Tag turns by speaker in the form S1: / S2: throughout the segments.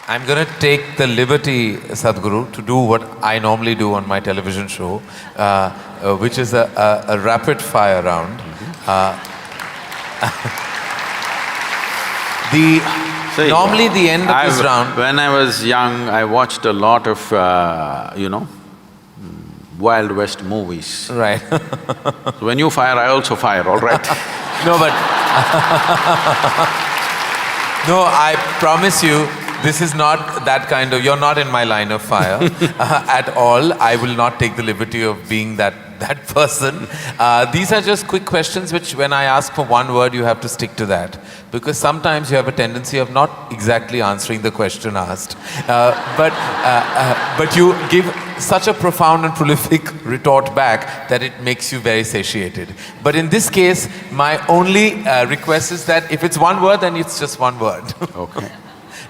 S1: I'm going to take the liberty, Sadhguru, to do what I normally do on my television show, which is a rapid fire round. Normally the end of this round…
S2: When I was young, I watched a lot of, Wild West movies.
S1: Right.
S2: So when you fire, I also fire, all right?
S1: No, but no, I promise you, this is not that kind of… You're not in my line of fire at all. I will not take the liberty of being that person. These are just quick questions which when I ask for one word, you have to stick to that. Because sometimes you have a tendency of not exactly answering the question asked. But you give such a profound and prolific retort back that it makes you very satiated. But in this case, my only request is that if it's one word, then it's just one word.
S2: Okay.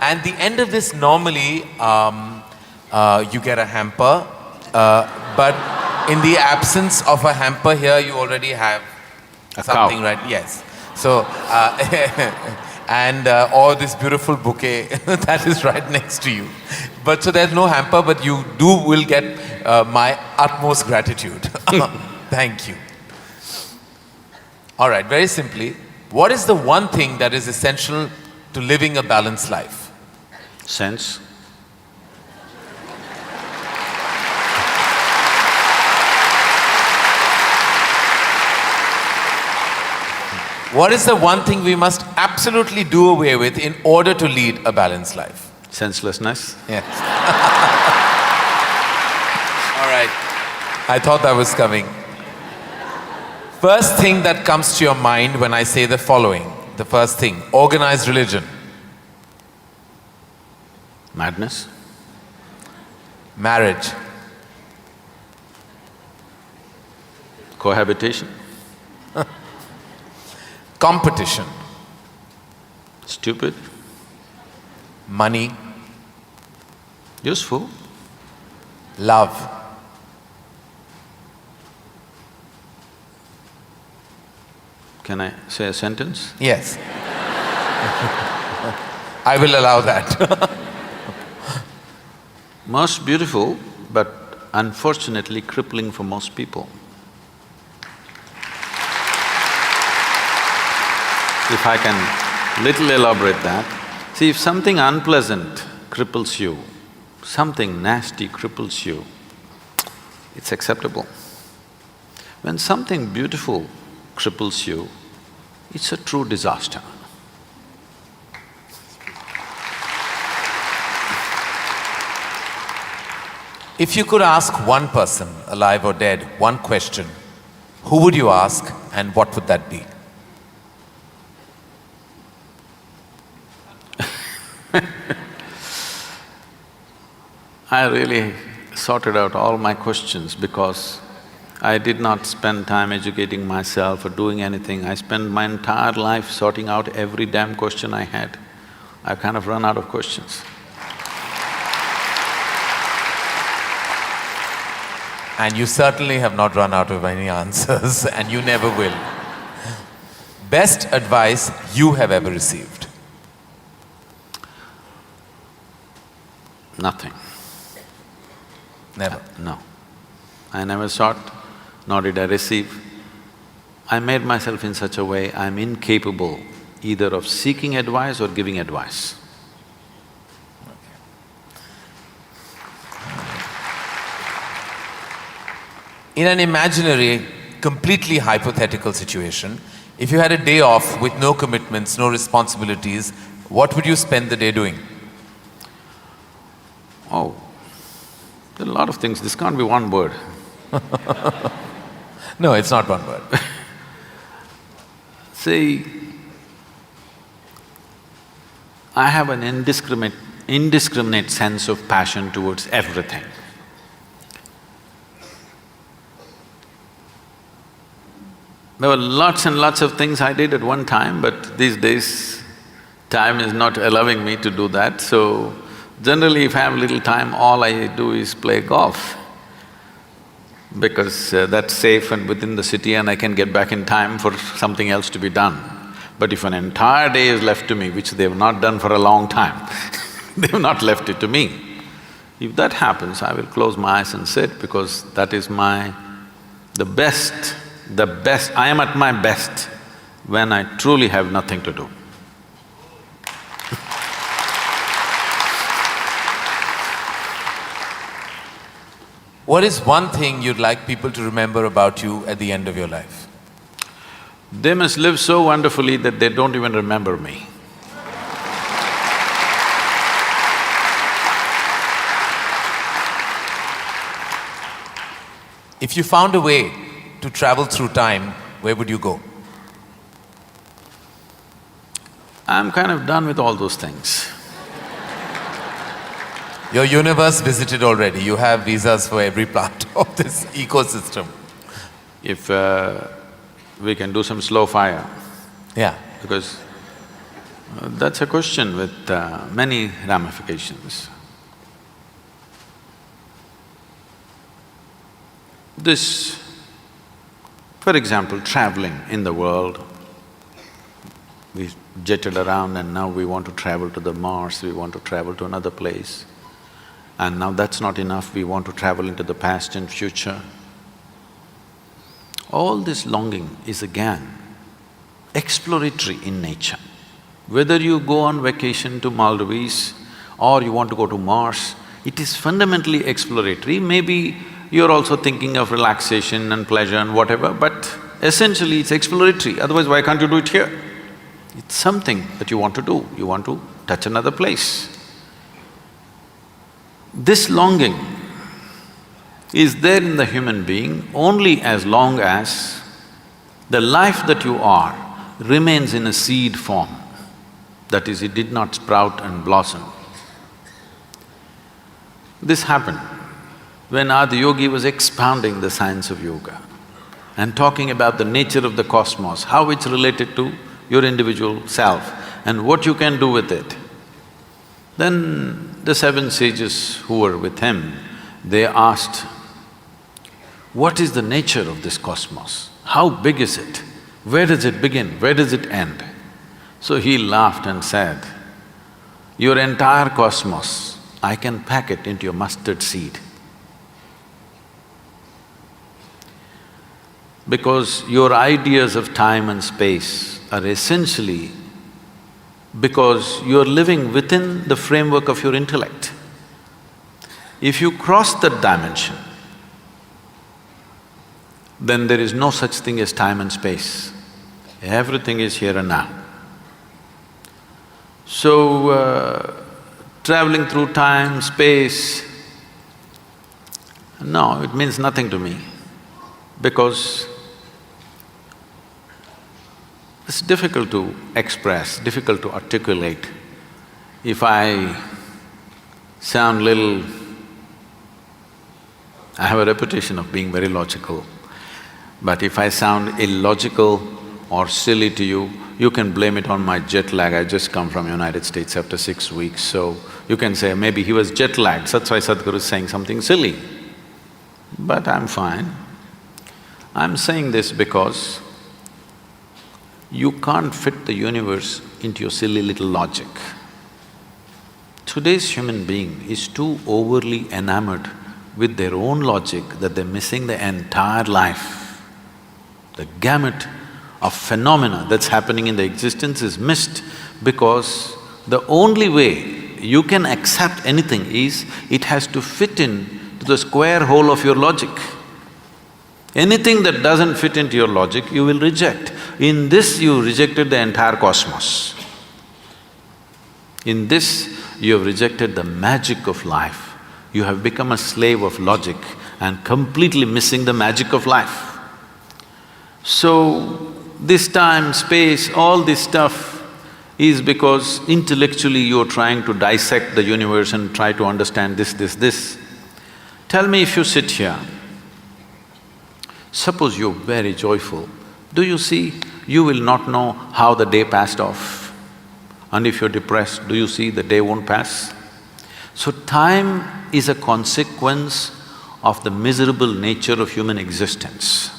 S1: And the end of this, normally, you get a hamper, but in the absence of a hamper here, you already have something, right? Yes. So, or this beautiful bouquet that is right next to you. But so there's no hamper, but you will get my utmost gratitude. Thank you. All right, very simply, what is the one thing that is essential to living a balanced life?
S2: Sense.
S1: What is the one thing we must absolutely do away with in order to lead a balanced life?
S2: Senselessness.
S1: Yes. All right. I thought that was coming. First thing that comes to your mind when I say the following, the first thing, organized religion.
S2: Madness.
S1: Marriage.
S2: Cohabitation.
S1: Competition.
S2: Stupid.
S1: Money.
S2: Useful.
S1: Love.
S2: Can I say a sentence?
S1: Yes. I will allow that.
S2: Most beautiful, but unfortunately crippling for most people. If I can little elaborate that, see, if something unpleasant cripples you, something nasty cripples you, it's acceptable. When something beautiful cripples you, it's a true disaster.
S1: If you could ask one person, alive or dead, one question, who would you ask and what would that be?
S2: I really sorted out all my questions because I did not spend time educating myself or doing anything. I spent my entire life sorting out every damn question I had. I've kind of run out of questions.
S1: And you certainly have not run out of any answers and you never will. Best advice you have ever received?
S2: Nothing.
S1: Never?
S2: No. I never sought, nor did I receive. I made myself in such a way I'm incapable either of seeking advice or giving advice.
S1: In an imaginary, completely hypothetical situation, if you had a day off with no commitments, no responsibilities, what would you spend the day doing?
S2: Oh, there are a lot of things, this can't be one word.
S1: No, it's not one word.
S2: See, I have an indiscriminate sense of passion towards everything. There were lots and lots of things I did at one time, but these days, time is not allowing me to do that, so generally if I have little time, all I do is play golf. Because that's safe and within the city and I can get back in time for something else to be done. But if an entire day is left to me, which they've not done for a long time, They've not left it to me. If that happens, I will close my eyes and sit because that is the best, I am at my best when I truly have nothing to do.
S1: What is one thing you'd like people to remember about you at the end of your life?
S2: They must live so wonderfully that they don't even remember me.
S1: If you found a way to travel through time, where would you go?
S2: I'm kind of done with all those things.
S1: Your universe visited already, you have visas for every part of this ecosystem.
S2: If we can do some slow fire,
S1: Yeah.
S2: because that's a question with many ramifications. This, for example, traveling in the world, we jetted around and now we want to travel to the Mars, we want to travel to another place. And now that's not enough, we want to travel into the past and future. All this longing is again exploratory in nature. Whether you go on vacation to Maldives or you want to go to Mars, it is fundamentally exploratory. Maybe you're also thinking of relaxation and pleasure and whatever, but essentially it's exploratory, otherwise why can't you do it here? It's something that you want to do, you want to touch another place. This longing is there in the human being only as long as the life that you are remains in a seed form. That is, it did not sprout and blossom. This happened when Adiyogi was expounding the science of yoga and talking about the nature of the cosmos, how it's related to your individual self and what you can do with it. Then the seven sages who were with him, they asked, what is the nature of this cosmos? How big is it? Where does it begin? Where does it end? So he laughed and said, your entire cosmos, I can pack it into a mustard seed. Because your ideas of time and space are essentially because you're living within the framework of your intellect. If you cross that dimension, then there is no such thing as time and space. Everything is here and now. So, traveling through time, space, no, it means nothing to me because it's difficult to express, difficult to articulate. If I sound little… I have a reputation of being very logical, but if I sound illogical or silly to you, you can blame it on my jet lag. I just come from United States after 6 weeks, so you can say, maybe he was jet lagged, that's why Sadhguru is saying something silly. But I'm fine. I'm saying this because you can't fit the universe into your silly little logic. Today's human being is too overly enamored with their own logic that they're missing the entire life. The gamut of phenomena that's happening in the existence is missed because the only way you can accept anything is it has to fit in to the square hole of your logic. Anything that doesn't fit into your logic, you will reject. In this, you rejected the entire cosmos. In this, you have rejected the magic of life. You have become a slave of logic and completely missing the magic of life. So, this time, space, all this stuff is because intellectually you're trying to dissect the universe and try to understand this. Tell me, if you sit here, suppose you're very joyful, do you see, you will not know how the day passed off. And if you're depressed, do you see the day won't pass? So time is a consequence of the miserable nature of human existence.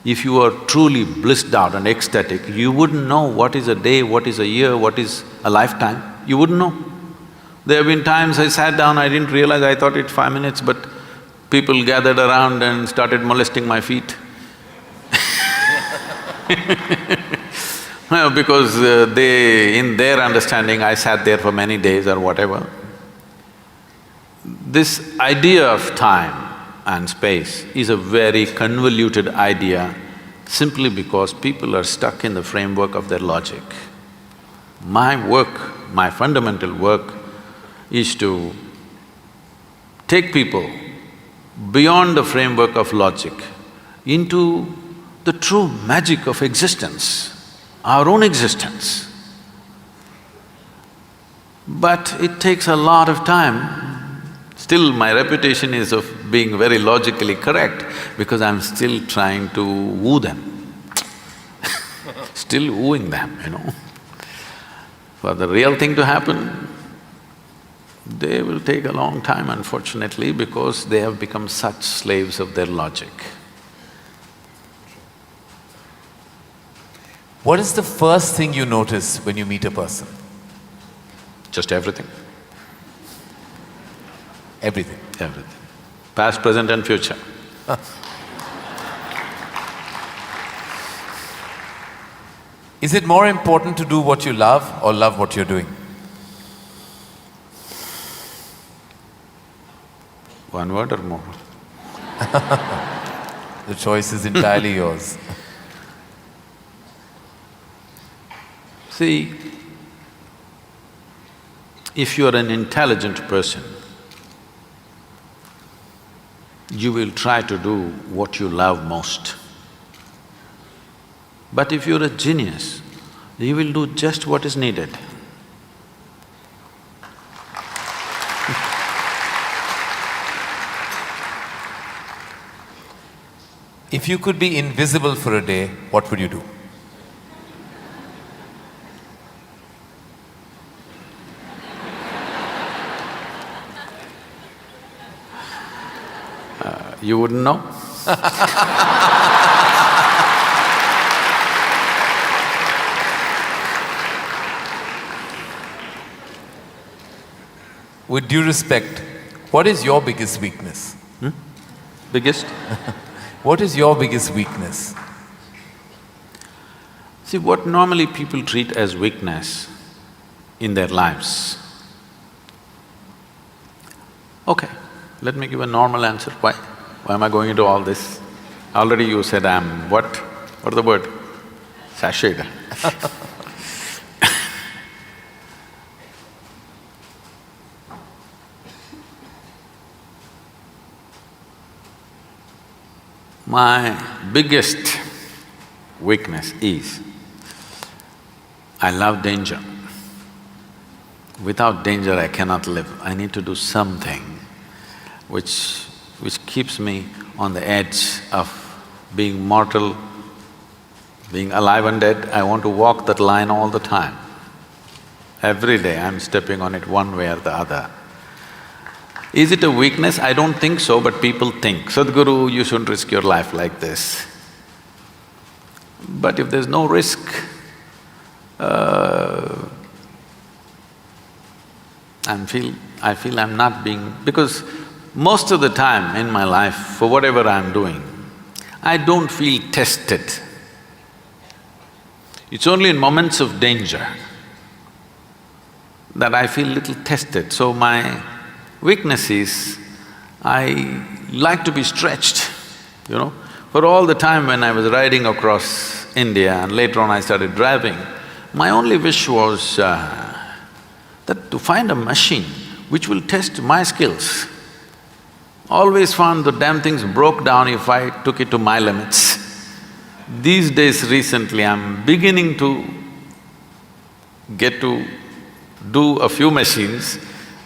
S2: If you are truly blissed out and ecstatic, you wouldn't know what is a day, what is a year, what is a lifetime, you wouldn't know. There have been times I sat down, I didn't realize, I thought it's 5 minutes, but people gathered around and started molesting my feet. Well, because in their understanding, I sat there for many days or whatever. This idea of time and space is a very convoluted idea simply because people are stuck in the framework of their logic. My work, my fundamental work is to take people beyond the framework of logic into the true magic of existence, our own existence. But it takes a lot of time. Still, my reputation is of being very logically correct because I'm still trying to woo them still wooing them, you know. For the real thing to happen, they will take a long time, unfortunately, because they have become such slaves of their logic.
S1: What is the first thing you notice when you meet a person?
S2: Just everything.
S1: Everything.
S2: Everything. Past, present and future.
S1: Is it more important to do what you love or love what you're doing?
S2: One word or more?
S1: The choice is entirely yours.
S2: See, if you are an intelligent person, you will try to do what you love most. But if you're a genius, you will do just what is needed.
S1: If you could be invisible for a day, what would you do?
S2: You wouldn't know?
S1: With due respect, what is your biggest weakness?
S2: Biggest?
S1: What is your biggest weakness?
S2: See, what normally people treat as weakness in their lives. Okay, let me give a normal answer. Why? Why am I going into all this? Already you said I'm what? What is the word? Sashayed. My biggest weakness is, I love danger. Without danger I cannot live. I need to do something which keeps me on the edge of being mortal, being alive and dead. I want to walk that line all the time. Every day I'm stepping on it one way or the other. Is it a weakness? I don't think so, but people think, Sadhguru, you shouldn't risk your life like this. But if there's no risk, I feel I'm not being… because most of the time in my life, for whatever I'm doing, I don't feel tested. It's only in moments of danger that I feel little tested. So my weakness is, I like to be stretched, you know. For all the time when I was riding across India and later on I started driving, my only wish was that to find a machine which will test my skills. Always found the damn things broke down if I took it to my limits. These days recently I'm beginning to get to do a few machines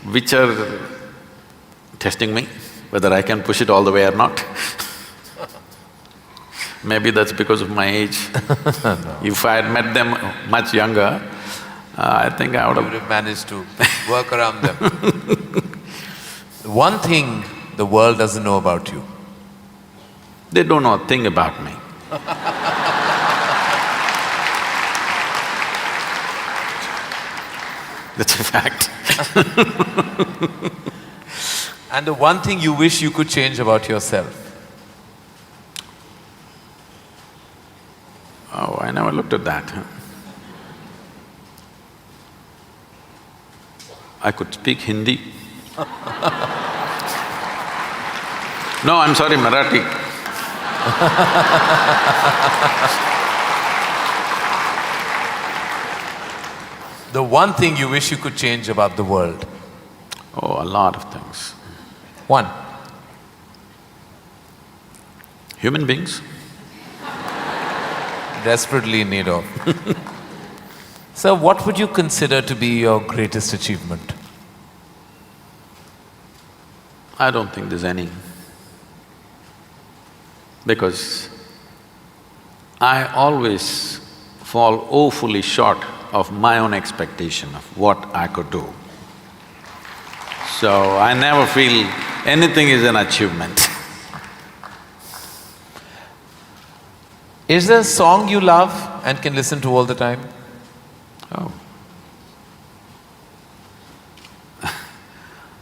S2: which are testing me, whether I can push it all the way or not. Maybe that's because of my age.
S1: No.
S2: If I had met them much younger, I think I would
S1: You would have managed to work around them. One thing the world doesn't know about you.
S2: They don't know a thing about me. That's a fact.
S1: And the one thing you wish you could change about yourself?
S2: Oh, I never looked at that. I could speak Hindi. No, I'm sorry, Marathi.
S1: The one thing you wish you could change about the world?
S2: Oh, a lot of things.
S1: One.
S2: Human beings.
S1: Desperately in need of. So what would you consider to be your greatest achievement?
S2: I don't think there's any. Because I always fall woefully short of my own expectation of what I could do. So I never feel anything is an achievement.
S1: Is there a song you love and can listen to all the time?
S2: Oh.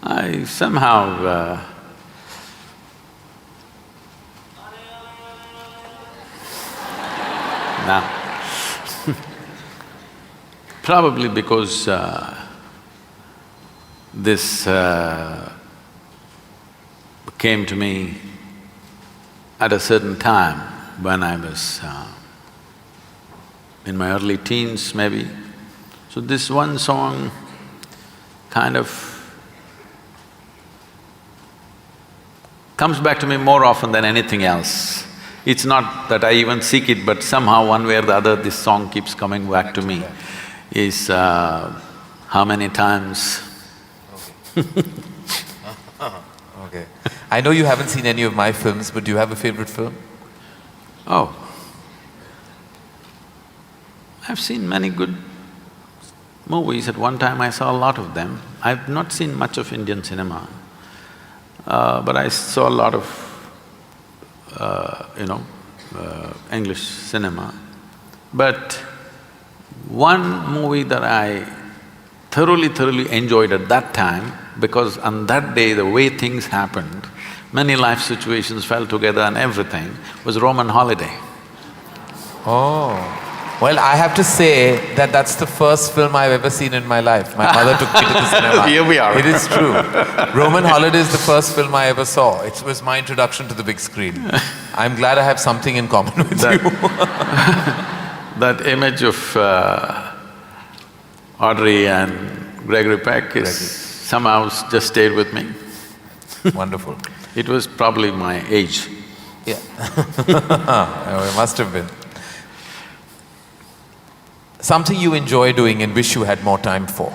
S2: I somehow nah. Probably because this came to me at a certain time when I was in my early teens maybe. So this one song kind of comes back to me more often than anything else. It's not that I even seek it, but somehow one way or the other this song keeps coming back to me. Is how many times
S1: Okay. I know you haven't seen any of my films, but do you have a favorite film?
S2: Oh, I've seen many good movies. At one time I saw a lot of them. I've not seen much of Indian cinema, but I saw a lot of, English cinema. But one movie that I thoroughly enjoyed at that time, because on that day the way things happened, many life situations fell together and everything, was Roman Holiday.
S1: Oh, well, I have to say that that's the first film I've ever seen in my life. My mother took me to the cinema.
S2: Here we are.
S1: It is true. Roman Holiday is the first film I ever saw. It was my introduction to the big screen. I'm glad I have something in common with you.
S2: That image of Audrey and Gregory Peck is somehow just stayed with me.
S1: Wonderful.
S2: It was probably my age.
S1: Yeah. It must have been. Something you enjoy doing and wish you had more time for?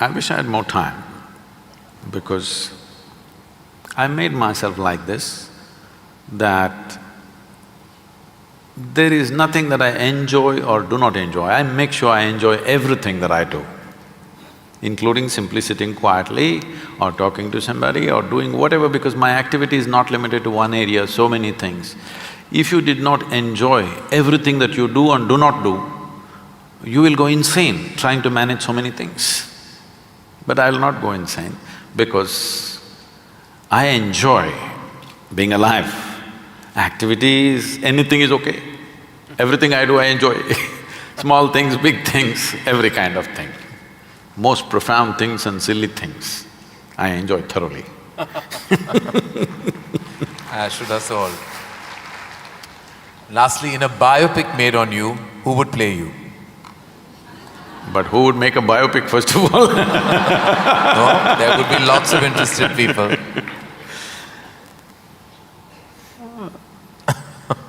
S2: I wish I had more time, because I made myself like this, that there is nothing that I enjoy or do not enjoy. I make sure I enjoy everything that I do, including simply sitting quietly or talking to somebody or doing whatever, because my activity is not limited to one area, so many things. If you did not enjoy everything that you do and do not do, you will go insane trying to manage so many things. But I will not go insane, because I enjoy being alive. Activities, anything is okay. Everything I do, I enjoy. Small things, big things, every kind of thing. Most profound things and silly things, I enjoy thoroughly.
S1: Should us all. Lastly, in a biopic made on you, who would play you?
S2: But who would make a biopic first of all?
S1: No, there would be lots of interested people.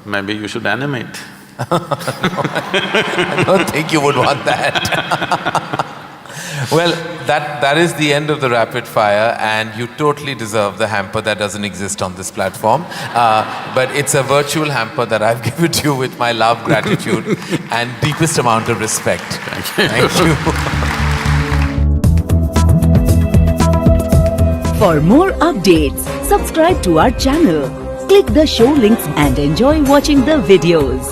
S2: Maybe you should animate.
S1: I don't think you would want that. Well, that is the end of the rapid fire, and you totally deserve the hamper that doesn't exist on this platform. But it's a virtual hamper that I've given to you with my love, gratitude and deepest amount of respect. Thank you.
S3: For more updates, subscribe to our channel, click the show links and enjoy watching the videos.